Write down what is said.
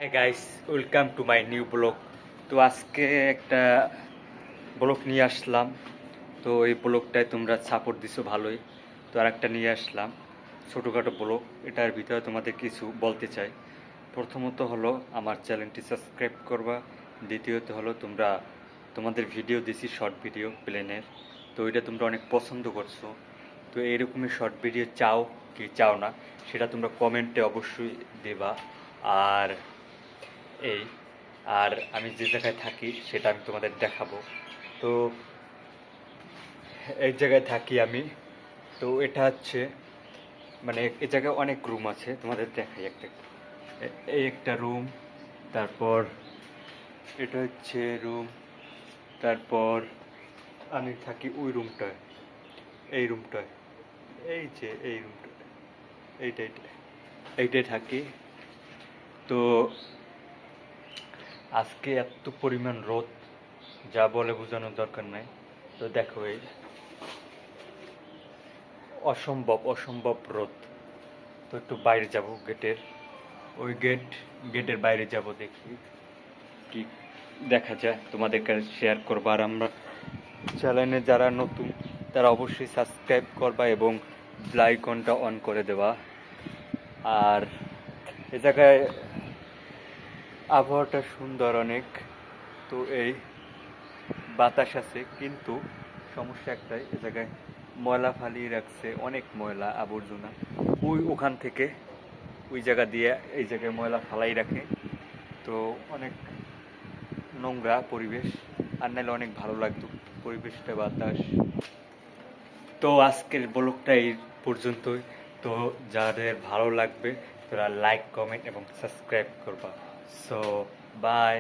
Hi guys, welcome to my new blog. তো আজকে একটা ব্লগ নিয়ে আসলাম। তো এই ব্লগটায় তোমরা সাপোর্ট দিছো ভালোই। তো আর একটা নিয়ে আসলাম ছোটোখাটো ব্লগ। এটার ভিতরে তোমাদের কিছু বলতে চাই। প্রথমত হলো আমার চ্যানেলটি সাবস্ক্রাইব করবা। দ্বিতীয়ত হলো তোমাদের ভিডিও দিছি শর্ট ভিডিও প্লেনের। তো এটা তোমরা অনেক পছন্দ করছো। তো এইরকমই শর্ট ভিডিও চাও কি চাও না সেটা তোমরা কমেন্টে অবশ্যই দেবা। আর এই আর আমি যে জায়গায় থাকি সেটা আমি তোমাদের দেখাবো। তো এই জায়গায় থাকি আমি। তো এটা হচ্ছে মানে এই জায়গায় অনেক রুম আছে, তোমাদের দেখাই একটা। এই একটা রুম, তারপর এটা হচ্ছে রুম, তারপর আমি থাকি ওই রুমটায়, এই রুমটায়, এই যে এই রুমটা, এইটাই এইটাই থাকি। তো আজকে এত পরিমাণ রোদ, যা বলে বোঝানোর দরকার নাই। তো দেখো এই অসম্ভব অসম্ভব রোদ। তো একটু বাইরে যাব গেটের, ওই গেটের বাইরে যাব, দেখি কি দেখা যায়, তোমাদের কাছে শেয়ার করবা। আর আমরা চ্যানেলে যারা নতুন তারা অবশ্যই সাবস্ক্রাইব করবা এবং বেল আইকনটা অন করে দেবা। আর এ জায়গায় আবহাওয়াটা সুন্দর অনেক। তো এই বাতাস আছে, কিন্তু সমস্যা একটাই, এ জায়গায় ময়লা ফালিয়ে রাখছে, অনেক ময়লা আবর্জনা। ওখান থেকে ওই জায়গা দিয়ে এই জায়গায় ময়লা ফালাই রাখে। তো অনেক নোংরা পরিবেশ। আর নাহলে অনেক ভালো লাগতো পরিবেশটা, বাতাস। তো আজকের ব্লগটা এই পর্যন্তই। তো যাদের ভালো লাগবে তারা লাইক, কমেন্ট এবং সাবস্ক্রাইব করবা। So by.